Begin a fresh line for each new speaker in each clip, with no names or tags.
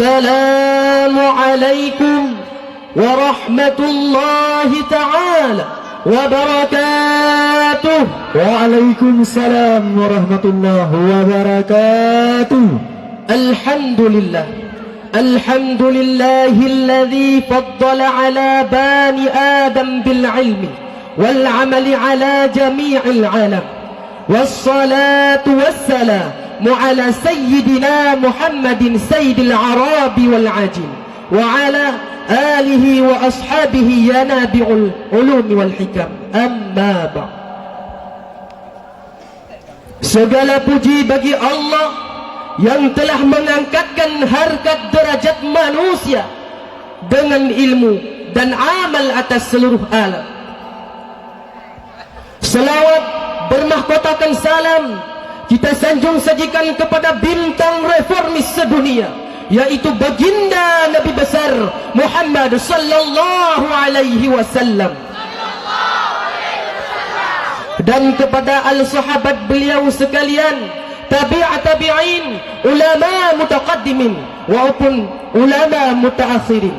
السلام عليكم ورحمة الله تعالى وبركاته.
وعليكم السلام ورحمة الله وبركاته.
الحمد لله الذي فضل على بني آدم بالعلم والعمل على جميع العالم، والصلاة والسلام على سيدنا محمد سيد العرب والعجم وعلى آله وأصحابه ينابع العلوم والحكم. Amma ba'd. Segala puji bagi Allah yang telah mengangkatkan harkat derajat manusia dengan ilmu dan amal atas seluruh alam. Selawat bermahkotakan salam kita sanjung sajikan kepada bintang reformis sedunia, yaitu baginda Nabi besar Muhammad sallallahu alaihi wasallam, dan kepada al-sahabat beliau sekalian, tabi'in, ulama mutaqaddimin maupun ulama mutaakhirin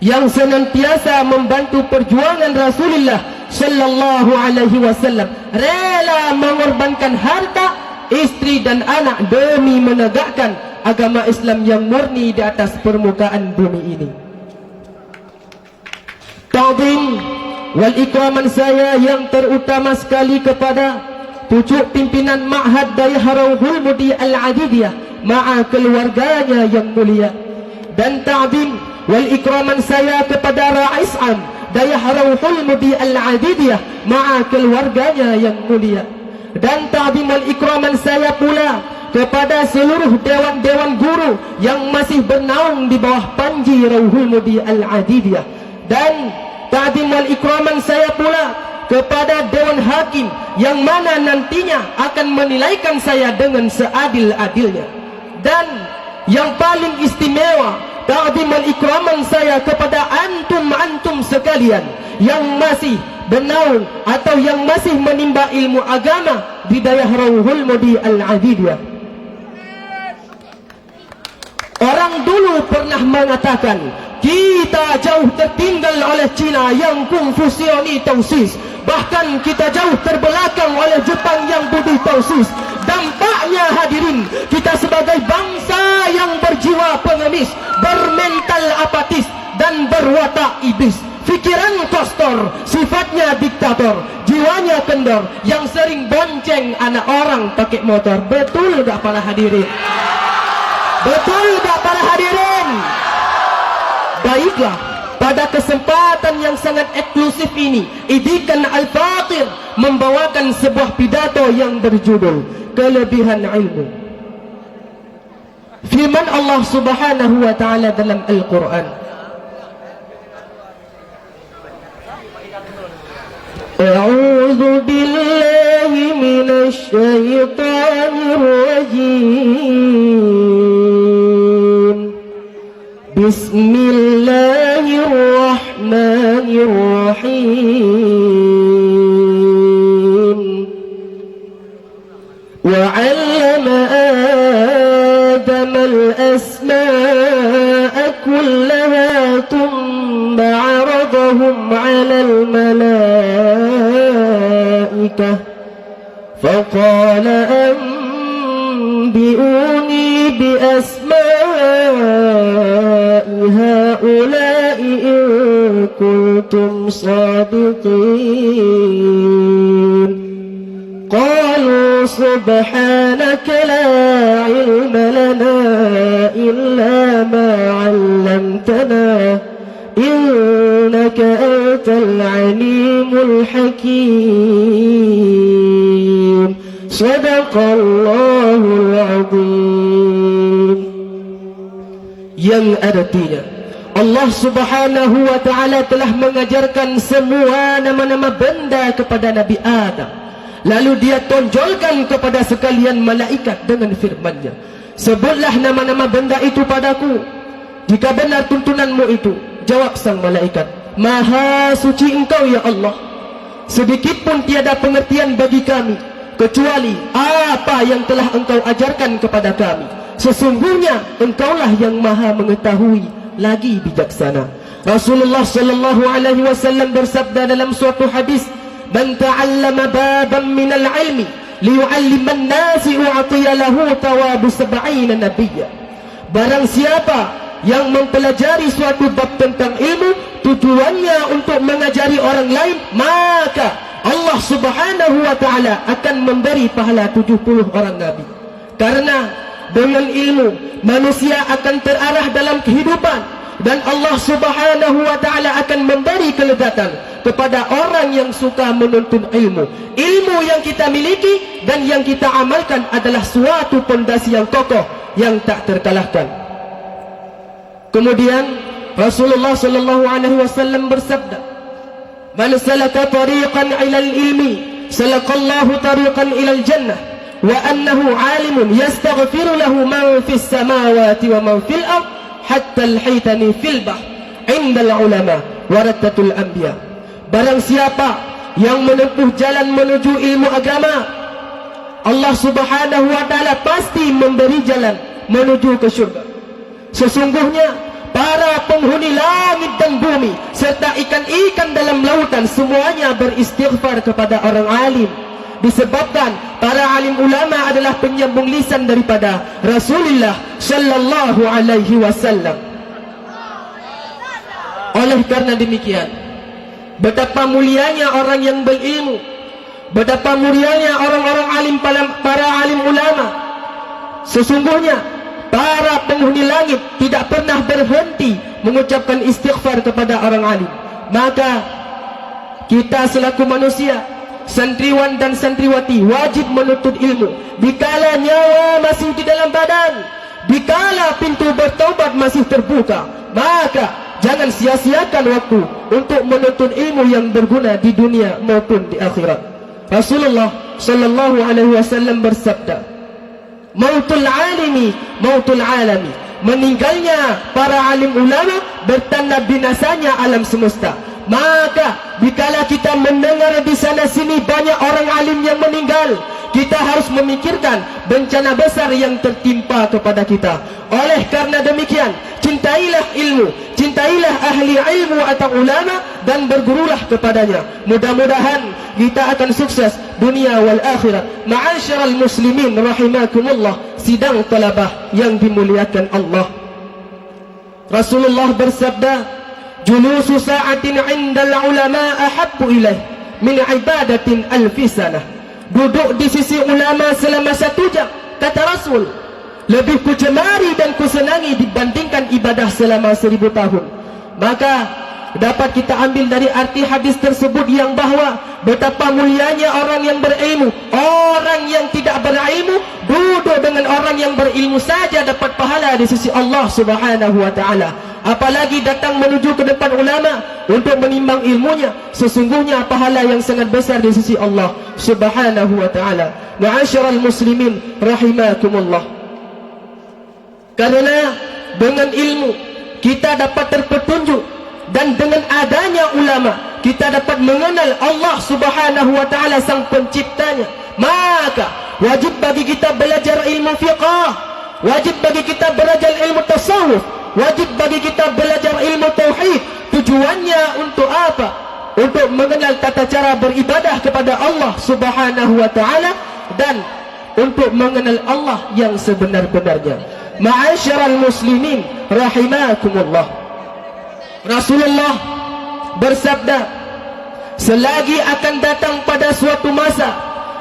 yang senantiasa membantu perjuangan Rasulullah sallallahu alaihi wasallam, rela mengorbankan harta, istri dan anak demi menegakkan agama Islam yang murni di atas permukaan bumi ini. Ta'zim wal ikraman saya yang terutama sekali kepada pucuk pimpinan Ma'had Dayah Rauhul Mudi Al-Adidiyah ma'a keluarganya yang mulia, dan ta'zim wal ikraman saya kepada Rais Am Dayah Rauhul Mudi Al-Adidiyah ma'a keluarganya yang mulia, dan ta'zim wal ikraman saya pula kepada seluruh dewan-dewan guru yang masih bernaung di bawah panji Rauhul Mudi Al-Adidiyah, dan ta'zim wal ikraman saya pula kepada dewan hakim yang mana nantinya akan menilaikan saya dengan seadil-adilnya, dan yang paling istimewa ta'zim wal ikraman saya kepada antum sekalian yang masih bernaung atau yang masih menimba ilmu agama di Dayah Rauhul Mudi Al-Adidiyah. Orang dulu pernah mengatakan kita jauh tertinggal oleh Cina yang Konfusiani Tausis, bahkan kita jauh terbelakang oleh Jepang yang Budi Tausis. Dampaknya hadirin, kita sebagai bangsa yang berjiwa pengemis, bermental apatis dan berwatak iblis, fikiran kostor, sifatnya diktator, jiwanya kendor, yang sering bonceng anak orang pakai motor. Betul tak para hadirin? Betul tak para hadirin? Baiklah, pada kesempatan yang sangat eksklusif ini, Idikan Al-Fatir membawakan sebuah pidato yang berjudul Kelebihan Ilmu. Firman Allah Subhanahu wa taala dalam Al-Quran, A'udzu billahi minasy syaithanir rajim. Bismillahirrahmanirrahim. وعلم آدم الأسماء كلها ثم عرضهم على الملائكة فقال أنبئوني بأسماء هؤلاء إن كنتم صادقين. قالوا سبحانك لا علم لنا إلا ما علمتنا إنك أنت العليم الحكيم. صدق الله العظيم. Yang artinya Allah Subhanahu wa ta'ala telah mengajarkan semua nama-nama benda kepada Nabi Adam. Lalu dia tonjolkan kepada sekalian malaikat dengan firman-Nya, sebutlah nama-nama benda itu padaku jika benar tuntunanmu itu. Jawab sang malaikat, Maha suci Engkau ya Allah, sedikit pun tiada pengertian bagi kami kecuali apa yang telah Engkau ajarkan kepada kami. sesungguhnya engkaulah yang maha mengetahui lagi bijaksana. Rasulullah sallallahu alaihi wasallam bersabda dalam suatu hadis, "Man ta'allama baban minal ilmi liyu'allima an-nasi u'tiya lahu thawabu 70 nabiyya." Barang siapa yang mempelajari suatu bab tentang ilmu, tujuannya untuk mengajari orang lain, maka Allah subhanahu wa ta'ala akan memberi pahala 70 orang Nabi. Karena dengan ilmu manusia akan terarah dalam kehidupan, dan Allah subhanahu wa ta'ala akan memberi kelezatan kepada orang yang suka menuntut ilmu. Ilmu yang kita miliki dan yang kita amalkan adalah suatu pondasi yang kokoh yang tak terkalahkan. Kemudian Rasulullah sallallahu alaihi wasallam bersabda, "Man salaka tariqan ila al-ilmi, salakallahu tariqan ila al-jannah, wa annahu 'alimun yastaghfiru lahu man fis samawati wa man fil ard, hatta al-haytani fil bahr, 'inda al-ulama warathatul anbiya." Barang siapa yang menempuh jalan menuju ilmu agama, Allah subhanahu wa ta'ala pasti memberi jalan menuju ke syurga. Sesungguhnya para penghuni langit dan bumi serta ikan-ikan dalam lautan semuanya beristighfar kepada orang alim, disebabkan para alim ulama adalah penyambung lisan daripada Rasulullah sallallahu alaihi wasallam. Oleh karena demikian, betapa mulianya orang yang berilmu, betapa mulianya orang-orang alim, para alim ulama. Sesungguhnya para penghuni langit tidak pernah berhenti mengucapkan istighfar kepada orang alim. Maka kita selaku manusia, santriwan dan santriwati, wajib menuntut ilmu dikala nyawa masih di dalam badan, dikala pintu bertaubat masih terbuka. Maka jangan sia-siakan waktu untuk menuntut ilmu yang berguna di dunia maupun di akhirat. Rasulullah sallallahu alaihi wasallam bersabda, "Mautul alimi mautul alami." Meninggalnya para alim ulama bertanda binasanya alam semesta. Maka dikala kita mendengar di sana sini banyak orang alim yang meninggal, kita harus memikirkan bencana besar yang tertimpa kepada kita. Oleh karena demikian, cintailah ilmu, cintailah ahli ilmu atau ulama, dan bergurulah kepadanya. Mudah-mudahan kita akan sukses dunia wal akhirat. Ma'asyiral muslimin rahimakumullah, sidang talabah yang dimuliakan Allah. Rasulullah bersabda, "Julusu sa'atin 'indal ulama ahabbu ilaih min ibadatin alfi sanah." Duduk di sisi ulama selama 1 jam, kata Rasul, lebih kucemari dan kusenangi dibandingkan ibadah selama 1000 tahun. Maka dapat kita ambil dari arti hadis tersebut yang bahwa betapa mulianya orang yang berilmu. Orang yang tidak berilmu duduk dengan orang yang berilmu saja dapat pahala di sisi Allah subhanahu wa ta'ala, apalagi datang menuju ke depan ulama untuk menimbang ilmunya. Sesungguhnya pahala yang sangat besar di sisi Allah subhanahu wa ta'ala. Ma'asyiral muslimin rahimakumullah, karena dengan ilmu kita dapat terpetunjuk, dan dengan adanya ulama kita dapat mengenal Allah subhanahu wa ta'ala sang penciptanya. Maka wajib bagi kita belajar ilmu fiqah, wajib bagi kita belajar ilmu tasawuf, wajib bagi kita belajar ilmu tauhid. Tujuannya untuk apa? Untuk mengenal tata cara beribadah kepada Allah subhanahu wa ta'ala, dan untuk mengenal Allah yang sebenar-benarnya. Ma'asyiral muslimin rahimakumullah, Rasulullah bersabda, selagi akan datang pada suatu masa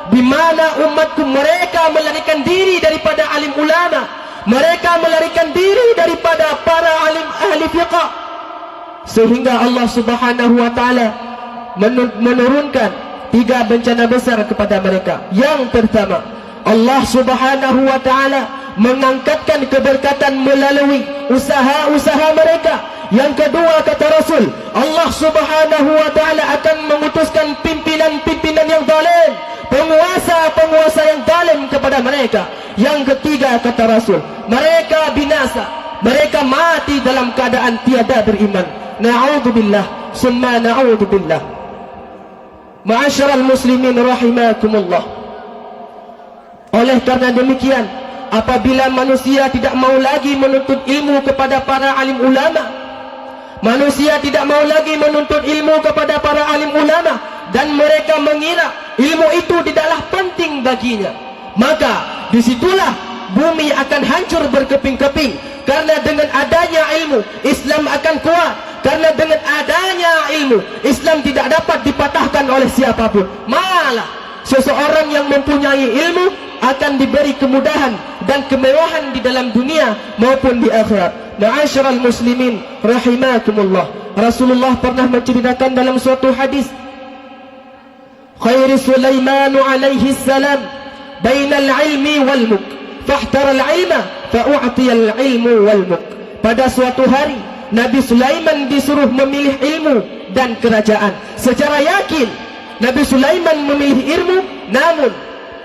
di mana umatku mereka melarikan diri daripada alim ulama, mereka melarikan diri daripada para alim ahli fiqh, sehingga Allah subhanahu wa ta'ala menurunkan 3 bencana besar kepada mereka. Yang pertama, Allah subhanahu wa ta'ala mengangkatkan keberkatan melalui usaha-usaha mereka. Yang kedua, kata Rasul, Allah subhanahu wa ta'ala akan mengutuskan pimpinan-pimpinan yang zalim, penguasa-penguasa yang zalim kepada mereka. Yang ketiga, kata Rasul, mereka binasa, mereka mati dalam keadaan tiada beriman. Na'udzubillah summa na'udzubillah. Ma'asyiral muslimin rahimakumullah, oleh karena demikian apabila manusia tidak mau lagi menuntut ilmu kepada para alim ulama, manusia tidak mau lagi menuntut ilmu kepada para alim ulama, dan mereka mengira ilmu itu tidaklah penting baginya, maka disitulah bumi akan hancur berkeping-keping. Karena dengan adanya ilmu, Islam akan kuat. Karena dengan adanya ilmu, Islam tidak dapat dipatahkan oleh siapapun. Malah seseorang yang mempunyai ilmu akan diberi kemudahan dan kemewahan di dalam dunia maupun di akhirat. Ma'asyiral muslimin rahimakumullah, Rasulullah pernah menceritakan dalam suatu hadis, khairi Sulaiman alaihi salam bainal ilmi wal mulk, fahtara al-ilma fa'u'tiya al-ilmu wal mulk. Pada suatu hari Nabi Sulaiman disuruh memilih ilmu dan kerajaan. Secara yakin Nabi Sulaiman memilih ilmu, namun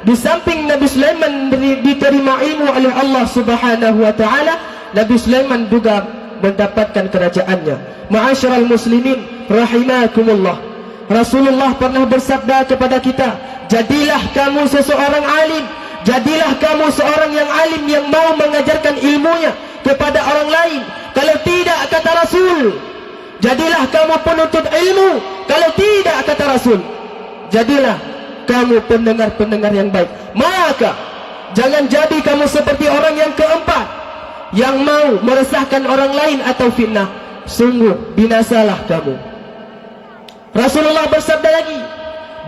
di samping Nabi Sulaiman diterima ilmu oleh Allah Subhanahu wa taala, Nabi Sulaiman juga mendapatkan kerajaannya. Ma'asyiral muslimin rahimakumullah, Rasulullah pernah bersabda kepada kita, jadilah kamu seseorang alim, jadilah kamu seorang yang alim yang mau mengajarkan ilmunya kepada orang lain. Kalau tidak, kata Rasul, jadilah kamu penuntut ilmu. Kalau tidak, kata Rasul, jadilah kamu pendengar-pendengar yang baik. Maka jangan jadi kamu seperti orang yang keempat, yang mau meresahkan orang lain atau fitnah. Sungguh binasalah kamu. Rasulullah bersabda lagi,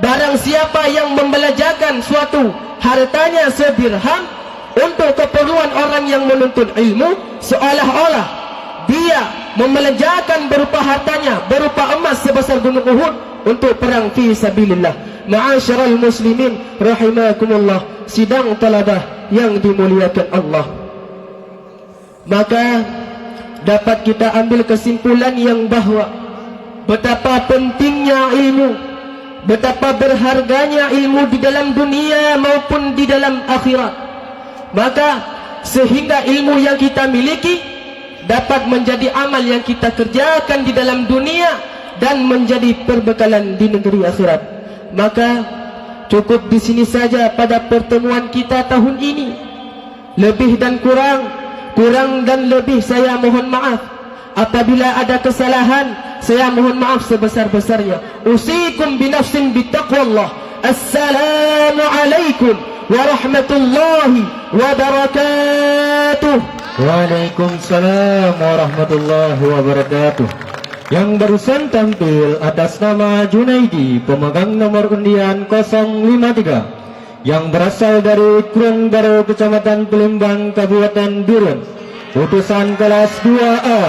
barang siapa yang membelanjakan suatu hartanya sedirham untuk keperluan orang yang menuntut ilmu, seolah-olah dia membelanjakan berupa hartanya, berupa emas sebesar gunung Uhud untuk perang fi sabilillah. Ma'asyiral muslimin rahimakumullah, sidang taladah yang dimuliakan Allah. Maka dapat kita ambil kesimpulan yang bahwa betapa pentingnya ilmu, betapa berharganya ilmu di dalam dunia maupun di dalam akhirat. Maka sehingga ilmu yang kita miliki dapat menjadi amal yang kita kerjakan di dalam dunia dan menjadi perbekalan di negeri akhirat. Maka cukup di sini saja pada pertemuan kita tahun ini. Lebih dan kurang dan lebih saya mohon maaf. Apabila ada kesalahan, saya mohon maaf sebesar-besarnya. Usikum binafsin bittaqwallah. Assalamualaikum warahmatullahi wabarakatuh.
Waalaikumsalam warahmatullahi wabarakatuh. Yang barusan tampil atas nama Junaidi, pemegang nomor undian 053, yang berasal dari Kurung Baru, Kecamatan Pelembang, Kabupaten Birun, utusan kelas 2A.